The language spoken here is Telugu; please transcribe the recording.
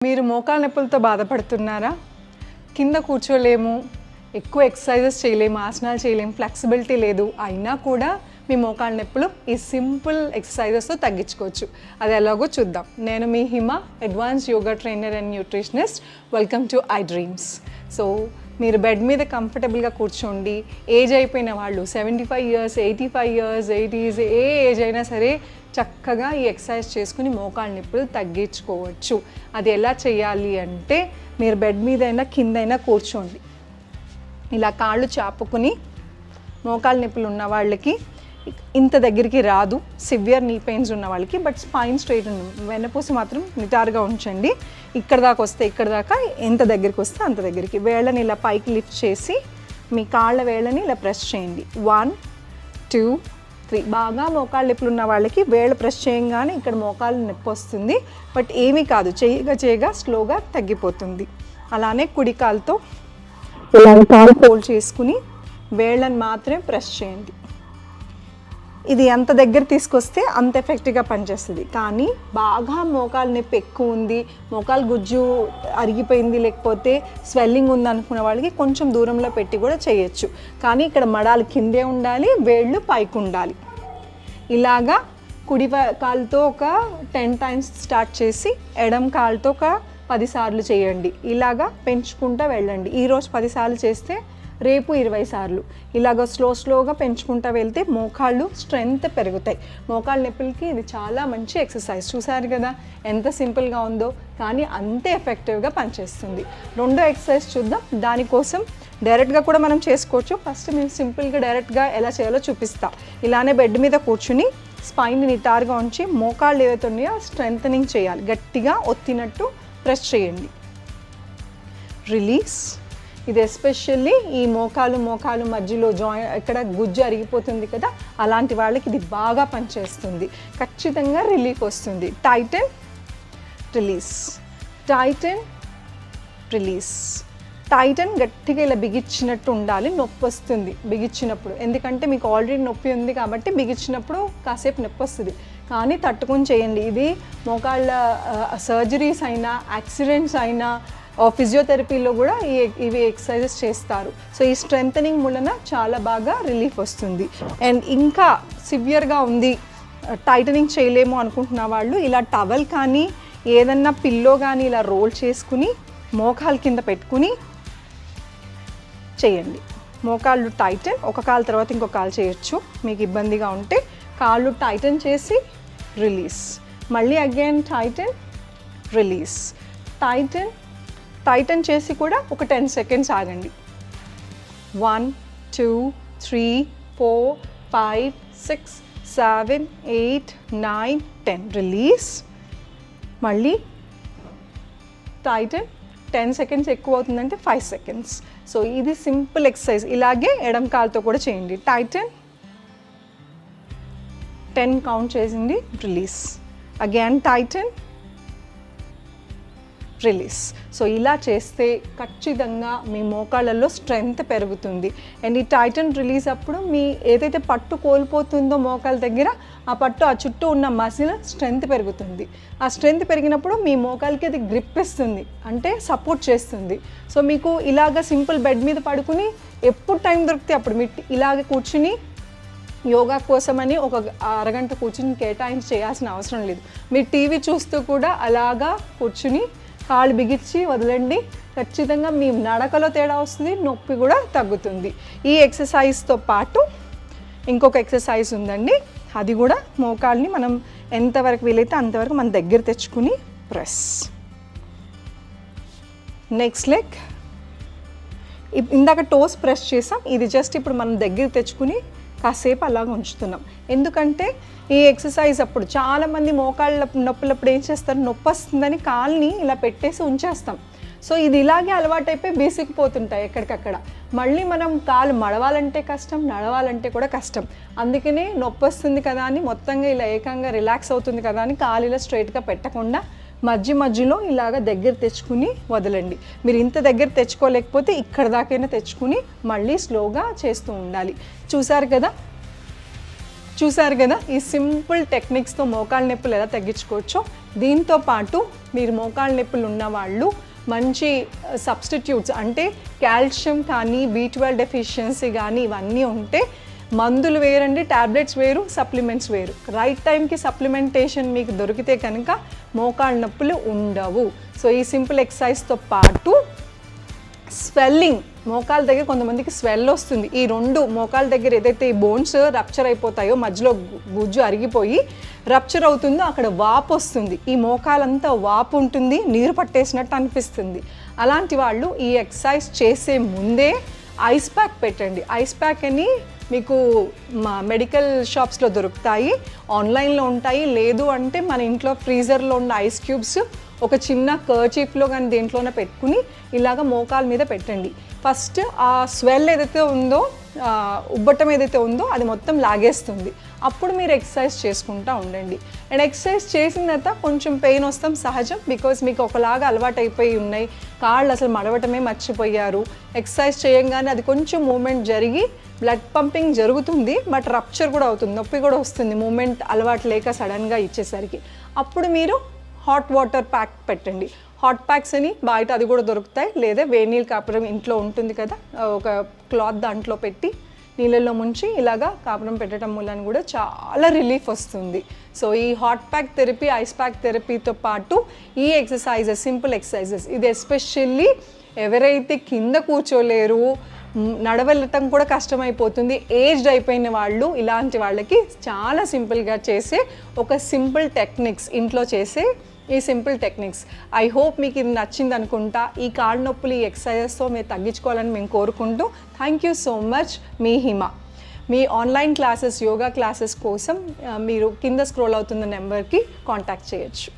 మీరు మోకాళ్ళ నొప్పులతో బాధపడుతున్నారా? కింద కూర్చోలేము, ఎక్కువ ఎక్సర్సైజెస్ చేయలేము, ఆసనాలు చేయలేము, ఫ్లెక్సిబిలిటీ లేదు, అయినా కూడా మీ మోకాళ్ళ నొప్పులు ఈ సింపుల్ ఎక్సర్సైజెస్తో తగ్గించుకోవచ్చు. అది ఎలాగో చూద్దాం. నేను మీ Hima, advance yoga trainer and nutritionist. Welcome to I dreams. So మీరు బెడ్ మీద కంఫర్టబుల్గా కూర్చోండి. ఏజ్ అయిపోయిన వాళ్ళు 75 years, 85 years, 80s, ఏ ఏజ్ అయినా సరే చక్కగా ఈ ఎక్సర్సైజ్ చేసుకుని మోకాళ్ళ నొప్పులు తగ్గించుకోవచ్చు. అది ఎలా చేయాలి అంటే, మీరు బెడ్ మీద అయినా కిందైనా కూర్చోండి. ఇలా కాళ్ళు చాపుకుని, మోకాళ్ళ నొప్పులు ఉన్న వాళ్ళకి ఇంత దగ్గరికి రాదు, సివియర్ నీ పెయిన్స్ ఉన్న వాళ్ళకి, బట్ స్పైన్ స్ట్రైట్ వెన్నపూస మాత్రం నిటారుగా ఉంచండి. ఇక్కడ దాకా వస్తే ఇక్కడ దాకా, ఎంత దగ్గరికి వస్తే అంత దగ్గరికి. వేళ్ళని ఇలా పైకి లిఫ్ట్ చేసి మీ కాళ్ళ వేళ్ళని ఇలా ప్రెస్ చేయండి. 1 2 3. బాగా మోకాళ్ళ నొప్పులు ఉన్న వాళ్ళకి వేళ్ళు ప్రెస్ చేయంగానే ఇక్కడ మోకాళ్ళు నొప్పి వస్తుంది, బట్ ఏమీ కాదు, చేయగా స్లోగా తగ్గిపోతుంది. అలానే కుడి కాలుతో ఇలా కాలు ఫోల్డ్ చేసుకుని వేళ్ళని మాత్రమే ప్రెస్ చేయండి. ఇది ఎంత దగ్గర తీసుకొస్తే అంత ఎఫెక్టివ్గా పనిచేస్తుంది. కానీ బాగా మోకాలు నొప్పి ఎక్కువ ఉంది, మోకాలు గుజ్జు అరిగిపోయింది, లేకపోతే స్వెల్లింగ్ ఉంది అనుకున్న వాళ్ళకి కొంచెం దూరంలో పెట్టి కూడా చేయొచ్చు. కానీ ఇక్కడ మడాలు కిందే ఉండాలి, వేళ్ళు పైకి ఉండాలి. ఇలాగా కుడి కాలుతో ఒక 10 times స్టార్ట్ చేసి ఎడం కాలుతో ఒక 10 సార్లు చేయండి. ఇలాగా పెంచుకుంటూ వెళ్ళండి. ఈరోజు 10 సార్లు చేస్తే రేపు 20 సార్లు. ఇలాగ స్లోగా పెంచుకుంటూ వెళ్తే మోకాళ్ళు స్ట్రెంగ్త్ పెరుగుతాయి. మోకాళ్ళ నొప్పులకి ఇది చాలా మంచి ఎక్సర్సైజ్. చూసారు కదా ఎంత సింపుల్గా ఉందో, కానీ అంతే ఎఫెక్టివ్గా పనిచేస్తుంది. రెండో ఎక్సర్సైజ్ చూద్దాం. దానికోసం డైరెక్ట్గా కూడా మనం చేసుకోవచ్చు. ఫస్ట్ మేము సింపుల్గా డైరెక్ట్గా ఎలా చేయాలో చూపిస్తాం. ఇలానే బెడ్ మీద కూర్చుని స్పైన్ నిటారుగా ఉంచి మోకాళ్ళు ఏవైతే ఉన్నాయో స్ట్రెంథనింగ్ చేయాలి. గట్టిగా ఒత్తినట్టు ప్రెస్ చేయండి. రిలీజ్. ఇది ఎస్పెషల్లీ ఈ మోకాలు మధ్యలో ఇక్కడ గుజ్జు అరిగిపోతుంది కదా, అలాంటి వాళ్ళకి ఇది బాగా పనిచేస్తుంది. ఖచ్చితంగా రిలీఫ్ వస్తుంది. Tighten, release, tighten, release. Tighten గట్టిగా ఇలా బిగించినట్టు ఉండాలి. నొప్పి వస్తుంది బిగించినప్పుడు, ఎందుకంటే మీకు ఆల్రెడీ నొప్పి ఉంది కాబట్టి బిగించినప్పుడు కాసేపు నొప్పి వస్తుంది, కానీ తట్టుకొని చేయండి. ఇది మోకాళ్ళ సర్జరీస్ అయినా, యాక్సిడెంట్స్ అయినా, ఫిజియోథెరపీలో కూడా ఇవి ఎక్సర్సైజెస్ చేస్తారు. సో ఈ స్ట్రెంథనింగ్ వలన చాలా బాగా రిలీఫ్ వస్తుంది. అండ్ ఇంకా సివియర్గా ఉంది, టైటనింగ్ చేయలేము అనుకుంటున్న వాళ్ళు ఇలా టవల్ కానీ ఏదన్నా పిల్లో కానీ ఇలా రోల్ చేసుకుని మోకాలు కింద పెట్టుకుని చేయండి. మోకాళ్ళు టైటన్, ఒక కాలు తర్వాత ఇంకొక కాలు చేయొచ్చు. మీకు ఇబ్బందిగా ఉంటే కాళ్ళు టైటన్ చేసి రిలీజ్, మళ్ళీ అగైన్ టైటన్, రిలీజ్, టైటన్ చేసి కూడా ఒక 10 seconds ఆగండి. 1 2 3 4 5 6 7 8 9 10. రిలీజ్, మళ్ళీ టైటన్. 10 seconds ఎక్కువ అవుతుందంటే 5 seconds. సో ఇది సింపుల్ ఎక్సర్సైజ్. ఇలాగే ఎడం కాలుతో కూడా చేయండి. టైటన్, 10 కౌంట్ చేసింది, release, again Titan, release. So ఇలా చేస్తే ఖచ్చితంగా మీ మోకాళ్ళల్లో స్ట్రెంగ్త్ పెరుగుతుంది. అండ్ ఈ టైటన్ రిలీజ్ అప్పుడు మీ ఏదైతే పట్టు కోల్పోతుందో మోకాళ్ళ దగ్గర, ఆ పట్టు ఆ చుట్టూ ఉన్న మసిల్ స్ట్రెంగ్త్ పెరుగుతుంది. ఆ స్ట్రెంగ్త్ పెరిగినప్పుడు మీ మోకాళ్ళకి అది గ్రిప్ ఇస్తుంది, అంటే సపోర్ట్ చేస్తుంది. సో మీకు ఇలాగ సింపుల్ బెడ్ మీద పడుకుని ఎప్పుడు టైం దొరికితే అప్పుడు మీరు ఇలాగ కూర్చుని యోగా కోసమని ఒక అరగంట కూర్చుని కేటాయించి చేయాల్సిన అవసరం లేదు. మీరు టీవీ చూస్తూ కూడా అలాగా కూర్చుని కాళ్ళు బిగించి వదలండి. ఖచ్చితంగా మీ నడకలో తేడా వస్తుంది, నొప్పి కూడా తగ్గుతుంది. ఈ ఎక్సర్సైజ్తో పాటు ఇంకొక ఎక్సర్సైజ్ ఉందండి. అది కూడా మోకాళ్ళని మనం ఎంతవరకు వీలైతే అంతవరకు మన దగ్గర తెచ్చుకుని ప్రెస్. Next leg. ఇందాక టోస్ ప్రెస్ చేసాం, ఇది జస్ట్ ఇప్పుడు మనం దగ్గర తెచ్చుకుని కాసేపు అలాగ ఉంచుతున్నాం. ఎందుకంటే ఈ ఎక్సర్సైజ్ అప్పుడు చాలామంది మోకాళ్ళ నొప్పులప్పుడు ఏం చేస్తారు, నొప్పి వస్తుందని కాళ్ళని ఇలా పెట్టేసి ఉంచేస్తాం. సో ఇది ఇలాగే అలవాటైపోయి బీసికిపోతుంటాయి ఎక్కడికక్కడ. మళ్ళీ మనం కాలు మడవాలంటే కష్టం, నడవాలంటే కూడా కష్టం. అందుకనే నొప్పి వస్తుంది కదా అని మొత్తంగా ఇలా ఏకంగా రిలాక్స్ అవుతుంది కదా అని కాలు ఇలా స్ట్రైట్గా పెట్టకుండా మధ్యలో ఇలాగ దగ్గర తెచ్చుకుని వదలండి. మీరు ఇంత దగ్గర తెచ్చుకోలేకపోతే ఇక్కడ దాకైనా తెచ్చుకుని మళ్ళీ స్లోగా చేస్తూ ఉండాలి. చూసారు కదా చూసారు కదా ఈ సింపుల్ టెక్నిక్స్తో మోకాళ్ళ నొప్పులు ఎలా తగ్గించుకోవచ్చో. దీంతో పాటు మీరు మోకాళ్ళ నొప్పులు ఉన్నవాళ్ళు మంచి సబ్స్టిట్యూట్స్ అంటే కాల్షియం కానీ B12 డెఫిషియన్సీ కానీ ఇవన్నీ ఉంటే మందులు వేరండి, టాబ్లెట్స్ వేరు, సప్లిమెంట్స్ వేరు. రైట్ టైంకి సప్లిమెంటేషన్ మీకు దొరికితే కనుక మోకాళ్ళ నొప్పులు ఉండవు. సో ఈ సింపుల్ ఎక్సర్సైజ్తో పాటు స్వెల్లింగ్, మోకాళ్ళ దగ్గర కొంతమందికి స్వెల్ వస్తుంది. ఈ రెండు మోకాళ్ళ దగ్గర ఏదైతే ఈ బోన్స్ రప్చర్ అయిపోతాయో, మధ్యలో గుజ్జు అరిగిపోయి రప్చర్ అవుతుందో అక్కడ వాపు వస్తుంది. ఈ మోకాలంతా వాపు ఉంటుంది, నీరు పట్టేసినట్టు అనిపిస్తుంది. అలాంటి వాళ్ళు ఈ ఎక్సర్సైజ్ చేసే ముందే ఐస్ ప్యాక్ పెట్టండి. ఐస్ ప్యాక్ అని మీకు మా మెడికల్ షాప్స్లో దొరుకుతాయి, ఆన్లైన్లో ఉంటాయి. లేదు అంటే మన ఇంట్లో ఫ్రీజర్లో ఉన్న ఐస్ క్యూబ్స్ ఒక చిన్న కర్చీఫ్లో కానీ దేంట్లోనే పెట్టుకుని ఇలాగ మోకాల మీద పెట్టండి. ఫస్ట్ ఆ స్వెల్ ఏదైతే ఉందో, ఉబ్బటం ఏదైతే ఉందో అది మొత్తం లాగేస్తుంది. అప్పుడు మీరు ఎక్సర్సైజ్ చేసుకుంటూ ఉండండి. అండ్ ఎక్సర్సైజ్ చేసిన తర్వాత కొంచెం పెయిన్ వస్తాం సహజం, బికాజ్ మీకు ఒకలాగా అలవాటు అయిపోయి ఉన్నాయి, కాళ్ళు అసలు మడవటమే మర్చిపోయారు. ఎక్సర్సైజ్ చేయంగానే అది కొంచెం మూమెంట్ జరిగి బ్లడ్ పంపింగ్ జరుగుతుంది, బట్ రప్చర్ కూడా అవుతుంది, నొప్పి కూడా వస్తుంది మూమెంట్ అలవాటు లేక సడన్గా ఇచ్చేసరికి. అప్పుడు మీరు హాట్ వాటర్ ప్యాక్ పెట్టండి. హాట్ ప్యాక్స్ అని బయట అది కూడా దొరుకుతాయి, లేదా వేడి నీళ్ళు కాపురం ఇంట్లో ఉంటుంది కదా, ఒక క్లాత్ దాంట్లో పెట్టి నీళ్ళల్లో ముంచి ఇలాగా కాపురం పెట్టడం మూలాన్ని కూడా చాలా రిలీఫ్ వస్తుంది. సో ఈ hot pack therapy, ice pack థెరపీతో పాటు ఈ ఎక్సర్సైజెస్, సింపుల్ ఎక్సర్సైజెస్, ఇది ఎస్పెషల్లీ ఎవరైతే కింద కూర్చోలేరు, నడవెళ్ళటం కూడా కష్టమైపోతుంది, ఏజ్డ్ అయిపోయిన వాళ్ళు, ఇలాంటి వాళ్ళకి చాలా సింపుల్గా చేసే ఒక సింపుల్ టెక్నిక్స్, ఇంట్లో చేసే ఈ సింపుల్ టెక్నిక్స్. ఐ హోప్ మీకు ఇది నచ్చింది అనుకుంటా. ఈ కాళ్ళ నొప్పులు ఈ ఎక్సర్సైజెస్తో మీరు తగ్గించుకోవాలని మేము కోరుకుంటూ, thank you so much. Me Hima. Me online classes, yoga classes కోసం మీరు కింద స్క్రోల్ అవుతున్న నెంబర్కి కాంటాక్ట్ చేయొచ్చు.